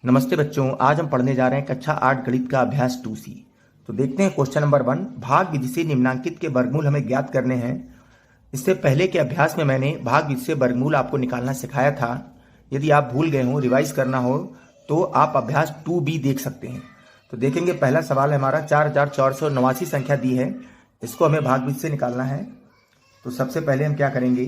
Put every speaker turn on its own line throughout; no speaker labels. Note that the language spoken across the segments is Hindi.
नमस्ते बच्चों, आज हम पढ़ने जा रहे हैं कक्षा 8 गणित का अभ्यास 2C। तो देखते हैं क्वेश्चन नंबर 1। भाग विधि से निम्नांकित के वर्गमूल हमें ज्ञात करने हैं। इससे पहले के अभ्यास में मैंने भाग विधि से वर्गमूल आपको निकालना सिखाया था। यदि आप भूल गए हो, रिवाइज करना हो तो आप अभ्यास 2B देख सकते हैं। तो देखेंगे, पहला सवाल हमारा 4489 संख्या दी है, इसको हमें भाग विधि से निकालना है। तो सबसे पहले हम क्या करेंगे,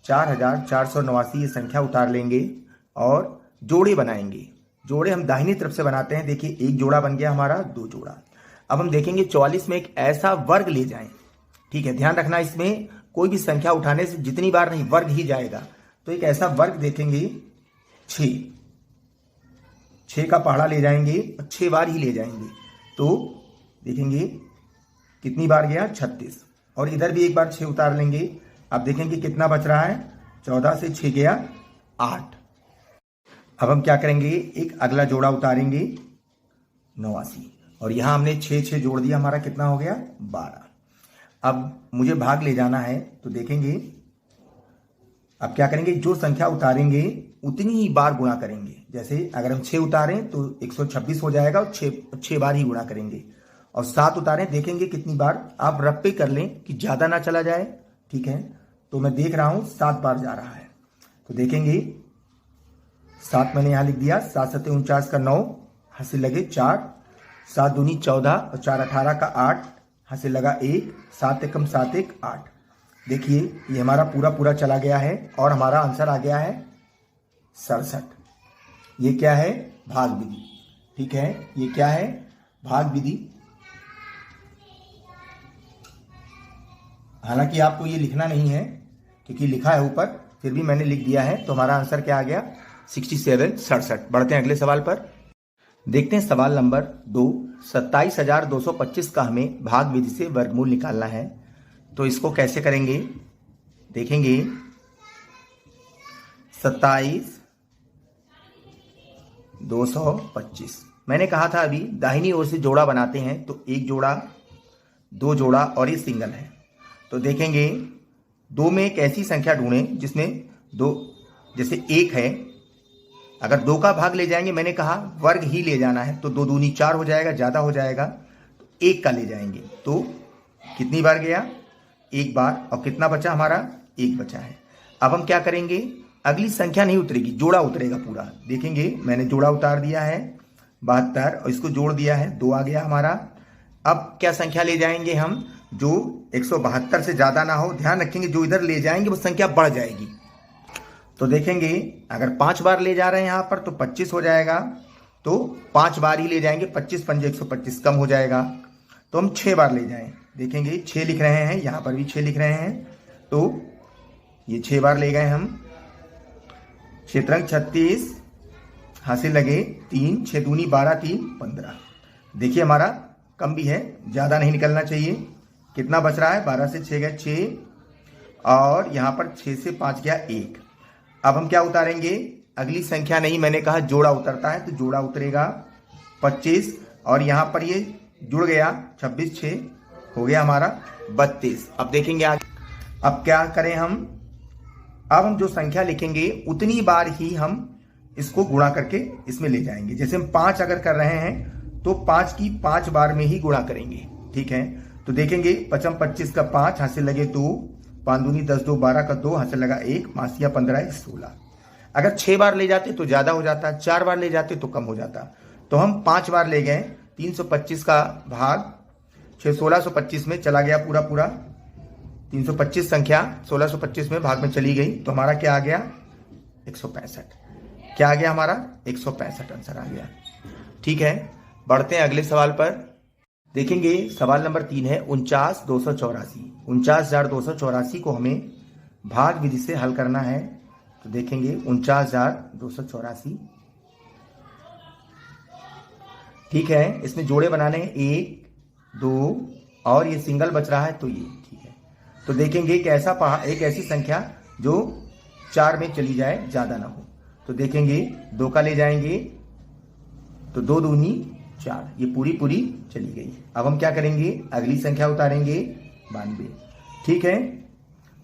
4489 ये संख्या उतार लेंगे और जोड़े बनाएंगे। जोड़े हम दाहिनी तरफ से बनाते हैं। देखिए, एक जोड़ा बन गया हमारा, दो जोड़ा। अब हम देखेंगे 44 में एक ऐसा वर्ग ले जाएं। ठीक है, ध्यान रखना, इसमें कोई भी संख्या उठाने से जितनी बार नहीं, वर्ग ही जाएगा। तो एक ऐसा वर्ग देखेंगे 6 का पहाड़ा ले जाएंगे और 6 बार ही ले जाएंगे। तो देखेंगे कितनी बार गया, 36। और इधर भी एक बार 6 उतार लेंगे। अब देखेंगे कितना बच रहा है, 14 से 6 गया 8। अब हम क्या करेंगे, एक अगला जोड़ा उतारेंगे 89 और यहां हमने 6 जोड़ दिया, हमारा कितना हो गया 12। अब मुझे भाग ले जाना है, तो देखेंगे अब क्या करेंगे, जो संख्या उतारेंगे उतनी ही बार गुणा करेंगे। जैसे अगर हम 6 उतारें तो 126 हो जाएगा और 6 बार ही गुणा करेंगे। और 7 उतारें, देखेंगे कितनी बार, आप रफ पे कर लें कि ज्यादा ना चला जाए। ठीक है, तो मैं देख रहा हूं 7 बार जा रहा है। तो देखेंगे 7 मैंने यहां लिख दिया, 7 7 49 का 9, हंसी लगे 4, 7 दूनी 14 और 4 18 का 8, हंसी लगा 1, 7 एकम 7 1 8। देखिए ये हमारा पूरा चला गया है और हमारा आंसर आ गया है 67। ये क्या है, भाग विधि। ठीक है, ये क्या है, भाग विधि। हालांकि आपको ये लिखना नहीं है क्योंकि लिखा है ऊपर, फिर भी मैंने लिख दिया है। तो हमारा आंसर क्या आ गया, 67। बढ़ते हैं अगले सवाल पर। देखते हैं सवाल नंबर 2। 27,225 का हमें भाग विधि से वर्गमूल निकालना है। तो इसको कैसे करेंगे, देखेंगे 27,225। मैंने कहा था अभी दाहिनी ओर से जोड़ा बनाते हैं, तो एक जोड़ा, दो जोड़ा और ये सिंगल है। तो देखेंगे 2 में एक ऐसी संख्या ढूंढें जिसमें 2, जैसे 1 है, अगर 2 का भाग ले जाएंगे, मैंने कहा वर्ग ही ले जाना है, तो 2 दूनी 4 हो जाएगा, ज्यादा हो जाएगा। तो 1 का ले जाएंगे, तो कितनी बार गया, 1 बार। और कितना बचा हमारा, 1 बचा है। अब हम क्या करेंगे, अगली संख्या नहीं उतरेगी, जोड़ा उतरेगा पूरा। देखेंगे मैंने जोड़ा उतार दिया है 72 और इसको जोड़ दिया है, 2 आ गया हमारा। अब क्या संख्या ले जाएंगे हम, जो 172 से ज्यादा ना हो। ध्यान रखेंगे जो इधर ले जाएंगे वो संख्या बढ़ जाएगी। तो देखेंगे अगर 5 बार ले जा रहे हैं यहां पर तो 25 हो जाएगा, तो 5 बार ही ले जाएंगे। 25 पंजे 125, कम हो जाएगा। तो हम 6 बार ले जाएं, देखेंगे 6 लिख रहे हैं, यहां पर भी 6 लिख रहे हैं, तो ये 6 बार ले गए हम। 6 3 36, हासिल लगे 3, 6 दूनी 12 3 15। देखिए हमारा कम भी है, ज्यादा नहीं निकलना चाहिए। कितना बच रहा है, 12 से 6 गए 6 और यहां पर 6 से 5 गया 1। अब हम क्या उतारेंगे, अगली संख्या नहीं, मैंने कहा जोड़ा उतरता है, तो जोड़ा उतरेगा 25 और यहां पर ये जुड़ गया 26, 6 हो गया हमारा 32। अब देखेंगे आगे, अब क्या करें हम, अब हम जो संख्या लिखेंगे उतनी बार ही हम इसको गुणा करके इसमें ले जाएंगे। जैसे हम 5 अगर कर रहे हैं तो 5 की 5 बार में ही गुणा करेंगे। ठीक है, तो देखेंगे 55 25 का 5, हासिल लगे 2, 5 दूनी 10 2 12 का 2, हासिल लगा 1, 5 या 15 16। अगर 6 बार ले जाते तो ज्यादा हो जाता, 4 बार ले जाते तो कम हो जाता। तो हम 5 बार ले गए, 325 का भाग 6, 1625 में चला गया पूरा। 325 संख्या 1625 में भाग में चली गई, तो हमारा क्या आ गया, 165। क्या आ गया हमारा, 165 आंसर आ गया। ठीक है, बढ़ते हैं अगले सवाल पर। देखेंगे सवाल नंबर 3 है 49,284। 49,284 को हमें भाग विधि से हल करना है। तो देखेंगे 49,284। ठीक है, इसमें जोड़े बनाने हैं 1 2 और ये सिंगल बच रहा है, तो ये ठीक है। तो देखेंगे एक ऐसी संख्या जो 4 में चली जाए, ज्यादा ना हो। तो देखेंगे 2 का ले जाएंगे, तो 2 दूनी 4, ये पूरी चली गई। अब हम क्या करेंगे, अगली संख्या उतारेंगे 92। ठीक है,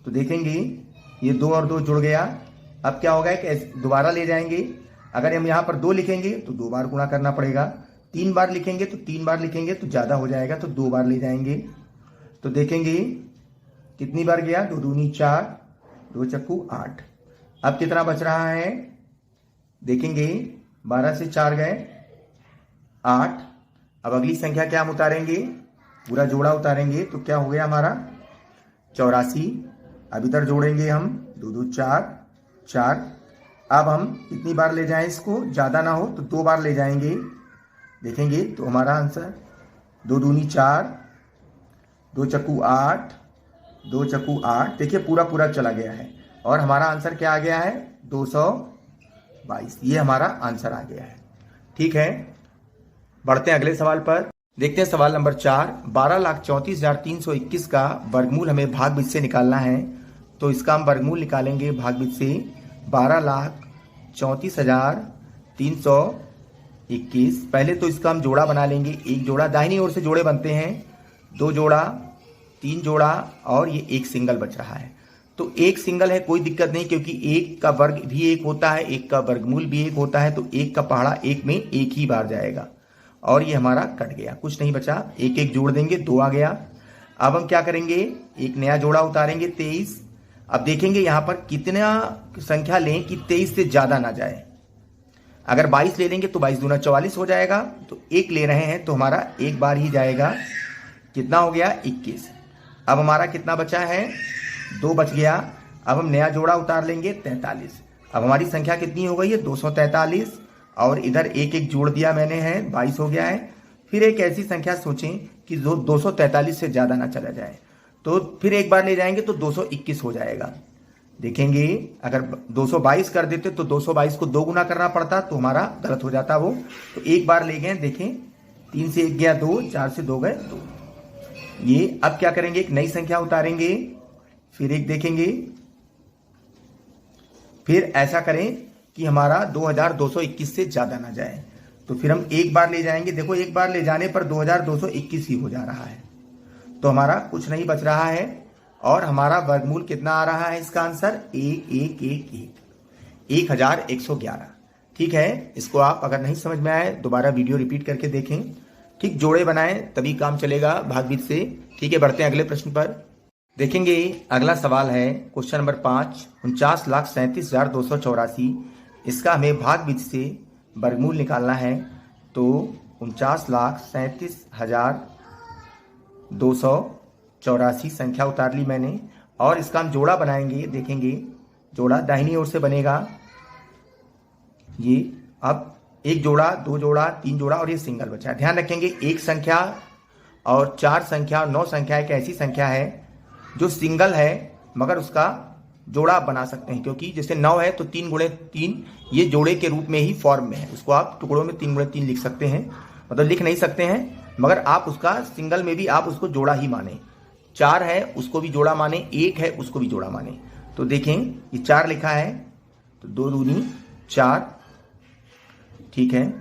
तो देखेंगे ये 2 और 2 जुड़ गया। अब क्या होगा, कि दोबारा ले जाएंगे, अगर हम यहाँ पर 2 लिखेंगे तो 2 बार गुणा करना पड़ेगा, 3 बार लिखेंगे तो 3 बार लिखेंगे तो ज़्यादा हो जाएगा, तो 2 बार ले जाएंगे। तो देखेंगे कितनी बार गया, 2 दूनी 4, 2 चक्कू 8। अब कितना बच रहा है, देखेंगे 12 से 4 गए 8। अब अगली संख्या क्या हम उतारेंगे, पूरा जोड़ा उतारेंगे, तो क्या हो गया हमारा 84। अब इधर जोड़ेंगे हम 2 2 4 4। अब हम कितनी बार ले जाएं इसको, ज़्यादा ना हो तो 2 बार ले जाएंगे। देखेंगे तो हमारा आंसर 2 दूनी 4, 2 चक्कू 8, 2 चक्कू 8। देखिए पूरा पूरा चला गया है और हमारा आंसर क्या आ गया है 222। ये हमारा आंसर आ गया है। ठीक है, बढ़ते हैं अगले सवाल पर। देखते हैं सवाल नंबर 4। 12,34,321 का वर्गमूल हमें भागबिज से निकालना है। तो इसका हम वर्गमूल निकालेंगे भागबिज से। 12,34,321। पहले तो इसका हम जोड़ा बना लेंगे। एक जोड़ा, दाहिनी ओर से जोड़े बनते हैं, 2 जोड़ा, 3 जोड़ा और ये एक सिंगल बच रहा है। तो एक सिंगल है, कोई दिक्कत नहीं, क्योंकि एक का वर्ग भी एक होता है, एक का वर्गमूल भी एक होता है, तो एक का पहाड़ा एक में एक ही बार जाएगा और ये हमारा कट गया, कुछ नहीं बचा। एक एक जोड़ देंगे, 2 आ गया। अब हम क्या करेंगे, एक नया जोड़ा उतारेंगे 23। अब देखेंगे यहां पर कितना संख्या लें कि 23 से ज्यादा ना जाए। अगर 22 ले लेंगे तो 22 दूना 44 हो जाएगा, तो एक ले रहे हैं तो हमारा एक बार ही जाएगा। कितना हो गया 21। अब हमारा कितना बचा है, 2 बच गया। अब हम नया जोड़ा उतार लेंगे 43। अब हमारी संख्या कितनी हो गई है 243 और इधर एक एक जोड़ दिया मैंने है, 22 हो गया है। फिर एक ऐसी संख्या सोचें कि जो 243 से ज्यादा ना चला जाए, तो फिर एक बार ले जाएंगे तो 221 हो जाएगा। देखेंगे अगर 222 कर देते तो 222 को 2 गुना करना पड़ता, तो हमारा गलत हो जाता वो। तो एक बार ले गए, देखें 3 से 1 गया 2, 4 से 2 गए 2। ये अब क्या करेंगे, एक नई संख्या उतारेंगे, फिर एक देखेंगे, फिर ऐसा करें कि हमारा 2221 से ज्यादा ना जाए। तो फिर हम एक बार ले जाएंगे। देखो एक बार ले जाने पर 2221 ही हो जा रहा है, तो हमारा कुछ नहीं बच रहा है। और हमारा वर्गमूल कितना आ रहा है, इसका आंसर 1111। ठीक है, इसको आप अगर नहीं समझ में आए दोबारा वीडियो रिपीट करके देखें। ठीक, जोड़े बनाएं तभी काम चलेगा भागबिज से। ठीक है, बढ़ते हैं अगले प्रश्न पर। देखेंगे अगला सवाल है क्वेश्चन नंबर 5। 49,37,284। इसका हमें भागबिज से वर्गमूल निकालना है। तो 49,37,284 संख्या उतार ली मैंने और इसका हम जोड़ा बनाएंगे। देखेंगे जोड़ा दाहिनी ओर से बनेगा ये। अब एक जोड़ा, 2 जोड़ा, 3 जोड़ा और ये सिंगल बचा। ध्यान रखेंगे एक संख्या और 4 संख्या और 9 संख्या एक ऐसी संख्या है जो सिंगल है मगर उसका जोड़ा आप बना सकते हैं, क्योंकि जैसे 9 है तो 3 गुणे 3 ये जोड़े के रूप में ही फॉर्म में है। उसको आप टुकड़ों में 3 गुणे 3 लिख सकते हैं, मतलब लिख नहीं सकते हैं, मगर आप उसका सिंगल में भी आप उसको जोड़ा ही माने। 4 है उसको भी जोड़ा माने, 1 है उसको भी जोड़ा माने। तो देखें ये 4 लिखा है तो 2 दूनी 4। ठीक है,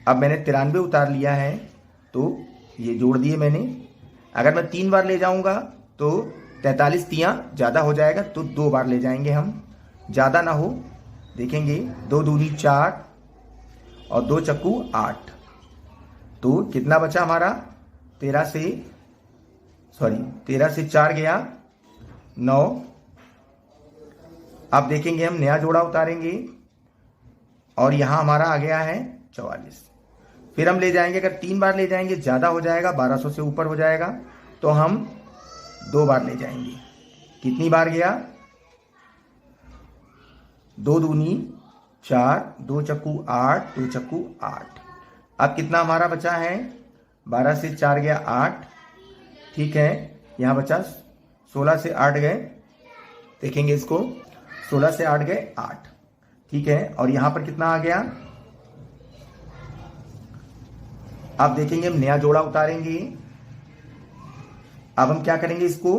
अब मैंने 93 उतार लिया है तो ये जोड़ दिए मैंने। अगर मैं 3 बार ले जाऊंगा तो 43 तियां ज्यादा हो जाएगा, तो 2 बार ले जाएंगे हम, ज्यादा ना हो। देखेंगे 2 दूनी 4 और 2 चक्कू 8। तो कितना बचा हमारा, 13 से 4 गया 9। अब देखेंगे हम नया जोड़ा उतारेंगे और यहां हमारा आ गया है 44। फिर हम ले जाएंगे, अगर 3 बार ले जाएंगे ज्यादा हो जाएगा, 1200 से ऊपर हो जाएगा, तो हम 2 बार ले जाएंगे। कितनी बार गया, 2 दूनी 4, 2 चक्कू 8, 2 चक्कू 8। अब कितना हमारा बचा है, 12 से 4 गया 8। ठीक है, यहां बचा 16 से 8 गए, देखेंगे इसको 16 से 8 गए 8। ठीक है, और यहां पर कितना आ गया, अब देखेंगे हम नया जोड़ा उतारेंगे। अब हम क्या करेंगे, इसको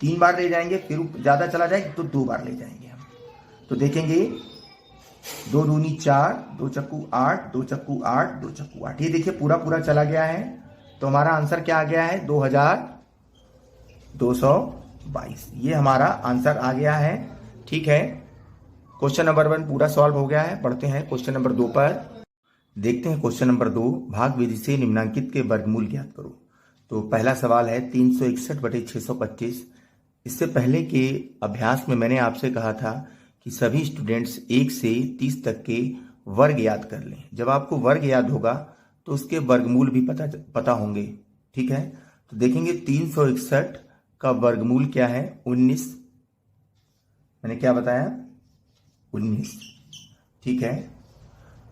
3 बार ले जाएंगे, फिर ज्यादा चला जाए तो 2 बार ले जाएंगे हम। तो देखेंगे 2 दूनी 4, 2 चक्कू 8, 2 चक्कू 8, 2 चक्कू 8। ये देखिए पूरा पूरा चला गया है, तो हमारा आंसर क्या आ गया है 2222। ये हमारा आंसर आ गया है। ठीक है, क्वेश्चन नंबर 1 पूरा सॉल्व हो गया है। बढ़ते हैं क्वेश्चन नंबर 2 पर। देखते हैं क्वेश्चन नंबर 2, भाग विधि से निम्नांकित के वर्गमूल ज्ञात करो। तो पहला सवाल है 361/625। इससे पहले के अभ्यास में मैंने आपसे कहा था कि सभी स्टूडेंट्स 1 से 30 तक के वर्ग याद कर लें। जब आपको वर्ग याद होगा तो उसके वर्गमूल भी पता होंगे। ठीक है, तो देखेंगे 361 का वर्गमूल क्या है, 19। मैंने क्या बताया, 19। ठीक है,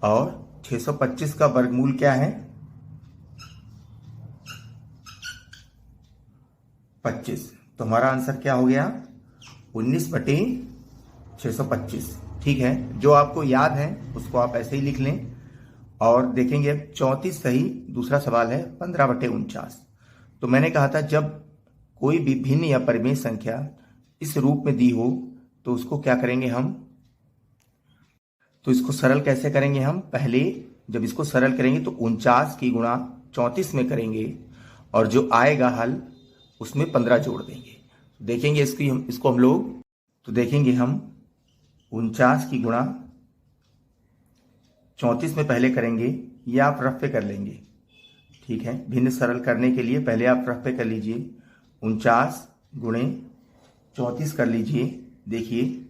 और 625 का वर्गमूल क्या है, 25। तो हमारा आंसर क्या हो गया, 19/625। ठीक है, जो आपको याद है उसको आप ऐसे ही लिख लें। और देखेंगे अब 34 सही। दूसरा सवाल है 15/49। तो मैंने कहा था जब कोई भी भिन्न या परिमेय संख्या इस रूप में दी हो तो उसको क्या करेंगे हम, तो इसको सरल कैसे करेंगे हम। पहले जब इसको सरल करेंगे तो 49 की गुणा 34 में करेंगे और जो आएगा हल उसमें 15 जोड़ देंगे। देखेंगे इसको हम लोग, तो देखेंगे हम 49 की गुणा 34 में पहले करेंगे, या आप रफ पे कर लेंगे। ठीक है, भिन्न सरल करने के लिए पहले आप रफ पे कर लीजिए। 49 गुणे 34 कर लीजिए। देखिए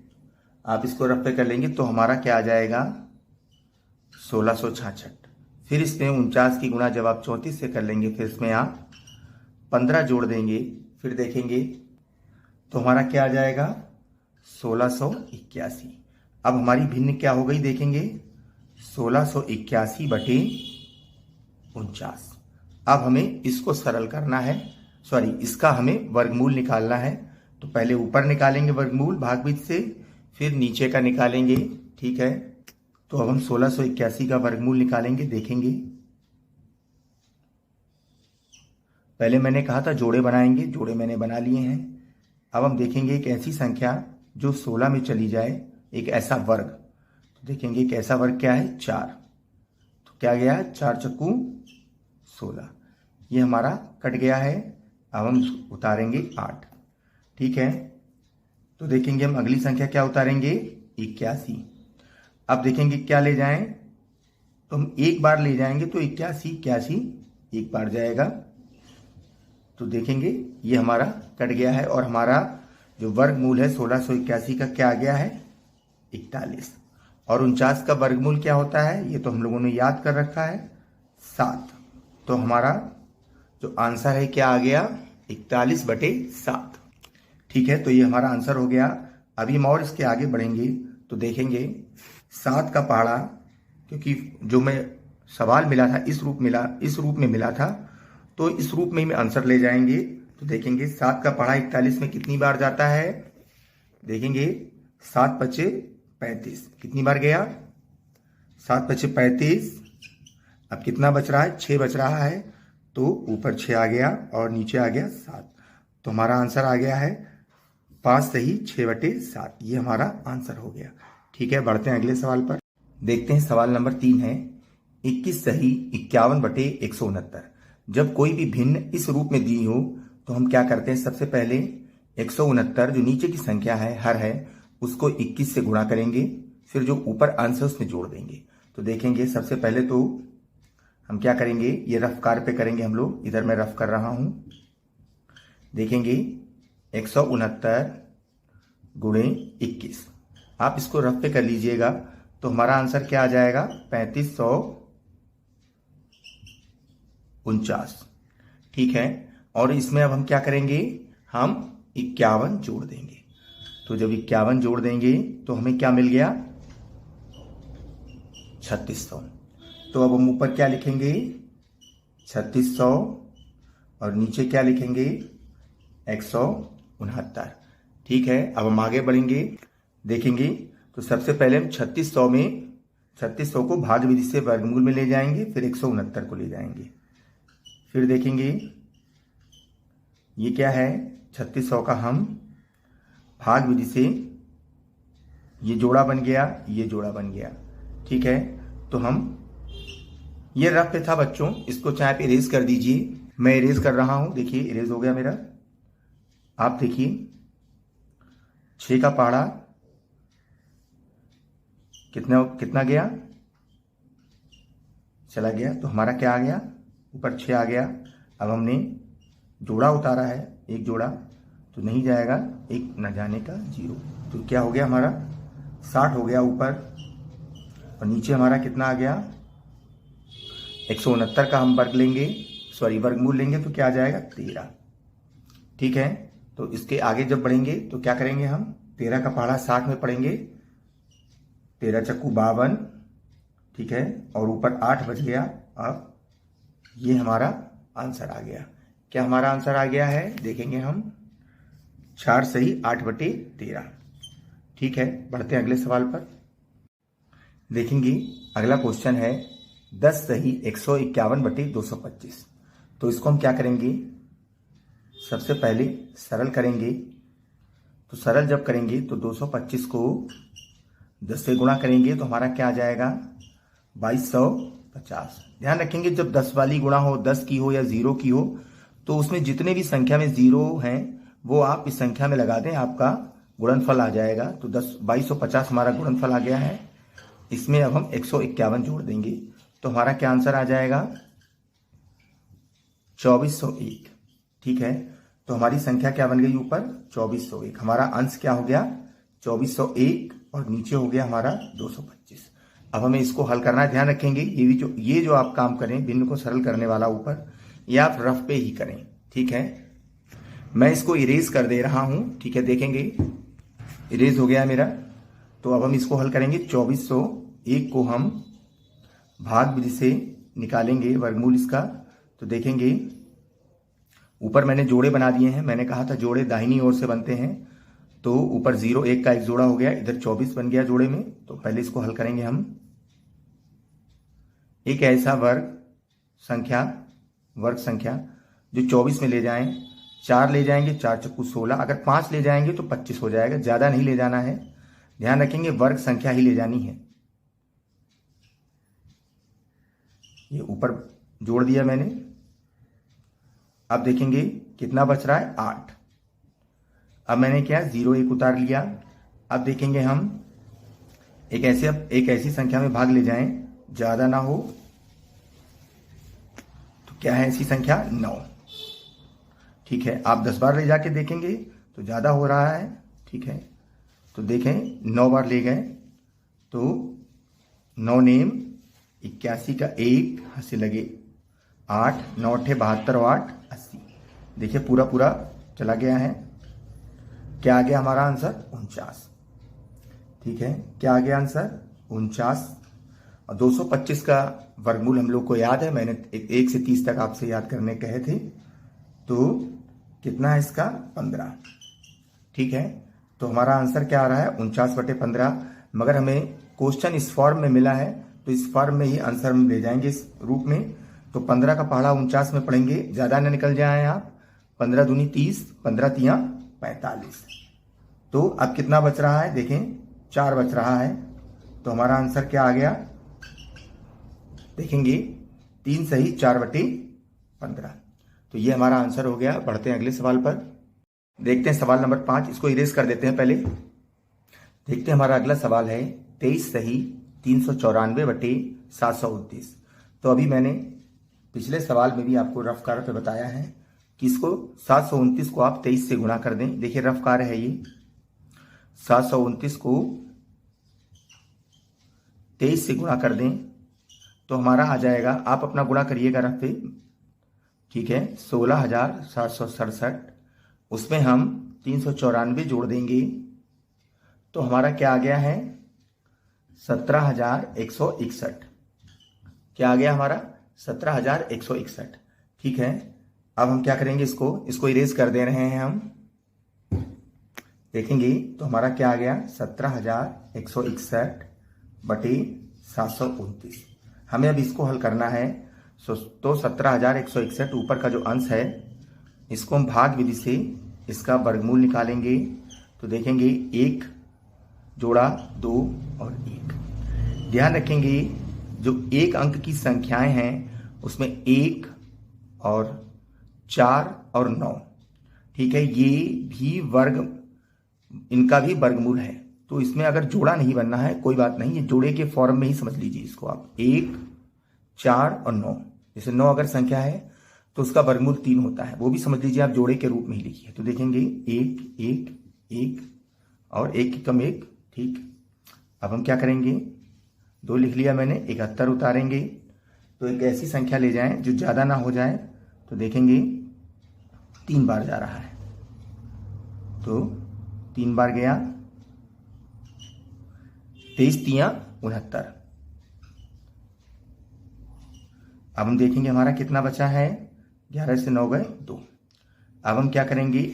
आप इसको रफ पे कर लेंगे तो हमारा क्या आ जाएगा, 1666। फिर इसमें 49 की गुणा जब आप 34 से कर लेंगे फिर इसमें आप 15 जोड़ देंगे। फिर देखेंगे तो हमारा क्या आ जाएगा, 1681। अब हमारी भिन्न क्या हो गई, देखेंगे 1681/49। अब हमें इसको सरल करना है, इसका हमें वर्गमूल निकालना है। तो पहले ऊपर निकालेंगे वर्गमूल भागविधि से, फिर नीचे का निकालेंगे। ठीक है, तो अब हम 1681 का वर्गमूल निकालेंगे। देखेंगे पहले मैंने कहा था जोड़े बनाएंगे, जोड़े मैंने बना लिए हैं। अब हम देखेंगे एक ऐसी संख्या जो 16 में चली जाए, एक ऐसा वर्ग। तो देखेंगे एक ऐसा वर्ग क्या है, 4। तो क्या गया, 4 चक्कू 16। ये हमारा कट गया है। अब हम उतारेंगे 8। ठीक है, तो देखेंगे हम अगली संख्या क्या उतारेंगे, 81। अब देखेंगे क्या ले जाएं, तो हम एक बार ले जाएंगे तो 81 एक बार जाएगा। तो देखेंगे ये हमारा कट गया है और हमारा जो वर्गमूल है 1681 का क्या आ गया है, 41। और 49 का वर्गमूल क्या होता है, ये तो हम लोगों ने याद कर रखा है, 7। तो हमारा जो आंसर है क्या आ गया, 41/7। ठीक है, तो ये हमारा आंसर हो गया। अभी हम और इसके आगे बढ़ेंगे तो देखेंगे 7 का पहाड़ा, क्योंकि जो मैं सवाल मिला था इस रूप में मिला था, तो इस रूप में ही आंसर ले जाएंगे। तो देखेंगे 7 का पहाड़ा 41 में कितनी बार जाता है, देखेंगे 7 × 5 = 35। कितनी बार गया, 7 × 5 = 35। अब कितना बच रहा है, 6 बच रहा है। तो ऊपर 6 आ गया और नीचे आ गया 7। तो हमारा आंसर आ गया है 5 सही 6/7। ये हमारा आंसर हो गया। ठीक है, बढ़ते हैं अगले सवाल पर। देखते हैं सवाल नंबर 3 है 21 सही 51/169। जब कोई भी भिन्न इस रूप में दी हो तो हम क्या करते हैं, सबसे पहले 169 जो नीचे की संख्या है, हर है, उसको 21 से गुणा करेंगे। फिर जो ऊपर अंश है उसमें जोड़ देंगे। तो देखेंगे सबसे पहले तो हम क्या करेंगे, ये रफ कार पे करेंगे हम लोग। इधर मैं रफ कर रहा हूं। देखेंगे 169 गुणे 21। आप इसको रफ पे कर लीजिएगा तो हमारा आंसर क्या आ जाएगा, 3549। ठीक है, और इसमें अब हम क्या करेंगे, हम 51 जोड़ देंगे। तो जब 51 जोड़ देंगे तो हमें क्या मिल गया, 3600। तो अब हम ऊपर क्या लिखेंगे, 3600, और नीचे क्या लिखेंगे, 169। ठीक है, अब हम आगे बढ़ेंगे। देखेंगे तो सबसे पहले हम 3600 को भाग विधि से वर्गमूल में ले जाएंगे, फिर 169 को ले जाएंगे। फिर देखेंगे ये क्या है, 3600 का हम भाग विधि से, ये जोड़ा बन गया, ये जोड़ा बन गया। ठीक है, तो हम, ये रफ पे था बच्चों, इसको चाहे आप इरेज कर दीजिए। मैं इरेज कर रहा हूं, देखिए इरेज हो गया मेरा। आप देखिए 6 का पहाड़ा कितना गया, चला गया। तो हमारा क्या आ गया, ऊपर 6 आ गया। अब हमने जोड़ा उतारा है, एक जोड़ा तो नहीं जाएगा, एक न जाने का 0। तो क्या हो गया हमारा 60 हो गया ऊपर, और नीचे हमारा कितना आ गया 169 का हम वर्गमूल लेंगे तो क्या आ जाएगा 13। ठीक है, तो इसके आगे जब बढ़ेंगे तो क्या करेंगे हम, 13 का पहाड़ा 60 में पढ़ेंगे, 13 चक्कू 52, ठीक है, और ऊपर 8 बच गया। अब ये हमारा आंसर आ गया। क्या हमारा आंसर आ गया है, देखेंगे हम, 4 सही 8/13। ठीक है, बढ़ते हैं अगले सवाल पर। देखेंगे अगला क्वेश्चन है 10 सही 151/225। तो इसको हम क्या करेंगे, सबसे पहले सरल करेंगे। तो सरल जब करेंगे तो 225 को 10 से गुणा करेंगे तो हमारा क्या आ जाएगा 2250। ध्यान रखेंगे जब 10 वाली गुणा हो, 10 की हो या 0 की हो, तो उसमें जितने भी संख्या में 0 हैं वो आप इस संख्या में लगा दें, आपका गुणनफल आ जाएगा। तो 2250 हमारा गुणनफल आ गया है। इसमें अब हम 151 जोड़ देंगे तो हमारा क्या आंसर आ जाएगा 2401। ठीक है, तो हमारी संख्या क्या बन गई ऊपर 2401। हमारा अंश क्या हो गया 2401 और नीचे हो गया हमारा 225। अब हमें इसको हल करना है। ध्यान रखेंगे ये जो आप काम करें भिन्न को सरल करने वाला ऊपर, ये आप रफ पे ही करें। ठीक है, मैं इसको इरेज कर दे रहा हूं। ठीक है, देखेंगे इरेज हो गया मेरा। तो अब हम इसको हल करेंगे। 2401 को हम भाग विधि से निकालेंगे वर्गमूल इसका। तो देखेंगे ऊपर मैंने जोड़े बना दिए हैं। मैंने कहा था जोड़े दाहिनी ओर से बनते हैं, तो ऊपर 0 1 का एक जोड़ा हो गया, इधर 24 बन गया जोड़े में। तो पहले इसको हल करेंगे हम। एक ऐसा वर्ग संख्या जो 24 में ले जाएं, 4 ले जाएंगे, 4 चक्कू 16, अगर 5 ले जाएंगे तो 25 हो जाएगा, ज्यादा नहीं ले जाना है। ध्यान रखेंगे वर्ग संख्या ही ले जानी है। ये ऊपर जोड़ दिया मैंने। अब देखेंगे कितना बच रहा है 8। अब मैंने क्या 0 1 उतार लिया। अब देखेंगे हम एक ऐसी संख्या में भाग ले जाएं ज्यादा ना हो, तो क्या है ऐसी संख्या 9। ठीक है, आप 10 बार ले जाके देखेंगे तो ज्यादा हो रहा है। ठीक है, तो देखें 9 बार ले गए तो 9 नेम 81 का 1 हंसे लगे 8, 9 8 72 और 8 80। देखिए पूरा चला गया है। क्या आ गया हमारा आंसर 49। ठीक है, क्या आ गया आंसर 49। और 225 का वर्गमूल हम लोग को याद है, मैंने 1 से 30 तक आपसे याद करने कहे थे। तो कितना है इसका 15। ठीक है, तो हमारा आंसर क्या आ रहा है 49/15। मगर हमें क्वेश्चन इस फॉर्म में मिला है तो इस फॉर्म में ही आंसर हम ले जाएंगे इस रूप में। तो 15 का पहाड़ा 49 में पढ़ेंगे, ज्यादा न निकल जाए आप। 15 दूनी 30, 15 तिया 45। तो अब कितना बच रहा है देखें 4 बच रहा है। तो हमारा आंसर क्या आ गया देखेंगे 3 सही 4/15। तो ये हमारा आंसर हो गया। बढ़ते हैं अगले सवाल पर। देखते हैं सवाल नंबर 5। इसको इरेज कर देते हैं पहले। देखते हैं हमारा अगला सवाल है 23 सही 394/729। तो अभी मैंने पिछले सवाल में भी आपको रफ कार्य पे बताया है कि इसको 729 को आप 23 से गुणा कर दें। देखिए रफ कार्य है ये, 729 को 23 से गुणा कर दें तो हमारा आ जाएगा, आप अपना गुणा करिएगा रफ पे। ठीक है, 16,767। उसमें हम 394 जोड़ देंगे तो हमारा क्या आ गया है 17,161। क्या आ गया हमारा 17,161। ठीक है, अब हम क्या करेंगे इसको इरेज कर दे रहे हैं हम। देखेंगे तो हमारा क्या आ गया 17,161/729। हमें अब इसको हल करना है। तो 17,161 ऊपर का जो अंश है इसको हम भाग विधि से इसका वर्गमूल निकालेंगे। तो देखेंगे 1 जोड़ा 2 और 1। ध्यान रखेंगे जो एक अंक की संख्याएं हैं उसमें 1 और 4 और 9, ठीक है, ये भी इनका भी वर्गमूल है। तो इसमें अगर जोड़ा नहीं बनना है कोई बात नहीं, ये जोड़े के फॉर्म में ही समझ लीजिए इसको आप। 1, 4 और 9, जैसे 9 अगर संख्या है तो उसका वर्गमूल 3 होता है, वो भी समझ लीजिए आप जोड़े के रूप में ही लिखिए। तो देखेंगे 1 1 1 और 1 की कम 1, ठीक। अब हम क्या करेंगे, 2 लिख लिया मैंने, 71 उतारेंगे तो एक ऐसी संख्या ले जाएं जो ज़्यादा ना हो जाए। तो देखेंगे 3 बार जा रहा है, तो 3 बार गया, 23 तियां 69। अब हम देखेंगे हमारा कितना बचा है, 11 से 9 गए 2। अब हम क्या करेंगे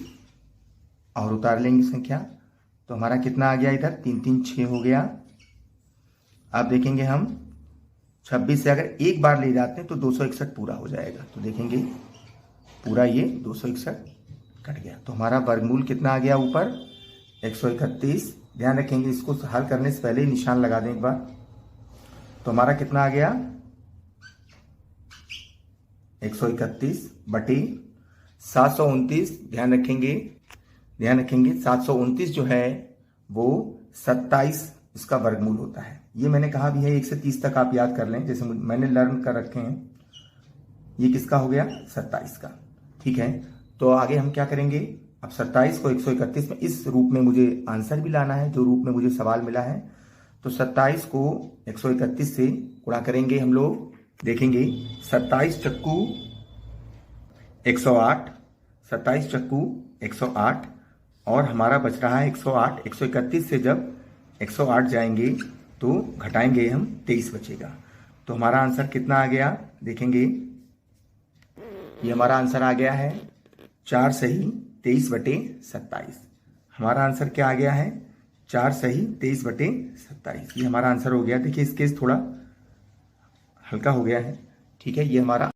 और उतार लेंगे संख्या, तो हमारा कितना आ गया इधर, 3 3 6 हो गया। अब देखेंगे हम 26 से अगर एक बार ले जाते हैं तो 261 पूरा हो जाएगा। तो देखेंगे पूरा ये 261 कट गया, तो हमारा वर्गमूल कितना आ गया ऊपर, 131। ध्यान रखेंगे इसको हल करने से पहले निशान लगा दें एक बार। तो हमारा कितना आ गया, 131 बटे 729। ध्यान रखेंगे 729 जो है वो 27 इसका वर्गमूल होता है। ये मैंने कहा भी है 1 से 30 तक आप याद कर लें, जैसे मैंने लर्न कर रखे हैं। ये किसका हो गया, 27 का, ठीक है। तो आगे हम क्या करेंगे, अब 27 को 131 में इस रूप में मुझे आंसर भी लाना है, जो रूप में मुझे सवाल मिला है। तो 27 को 131 से गुणा करेंगे हम लोग, देखेंगे 27 चक्कू 108, 27 चक्कू 108 और हमारा बच रहा है 108। 131 से जब 108 जाएंगे तो घटाएंगे हम, 23 बचेगा। तो हमारा आंसर कितना आ गया, देखेंगे ये हमारा आंसर आ गया है 4 सही 23 बटे 27। हमारा आंसर क्या आ गया है, 4 सही 23 बटे 27। ये हमारा आंसर हो गया। देखिए इसके थोड़ा हल्का हो गया है, ठीक है। ये हमारा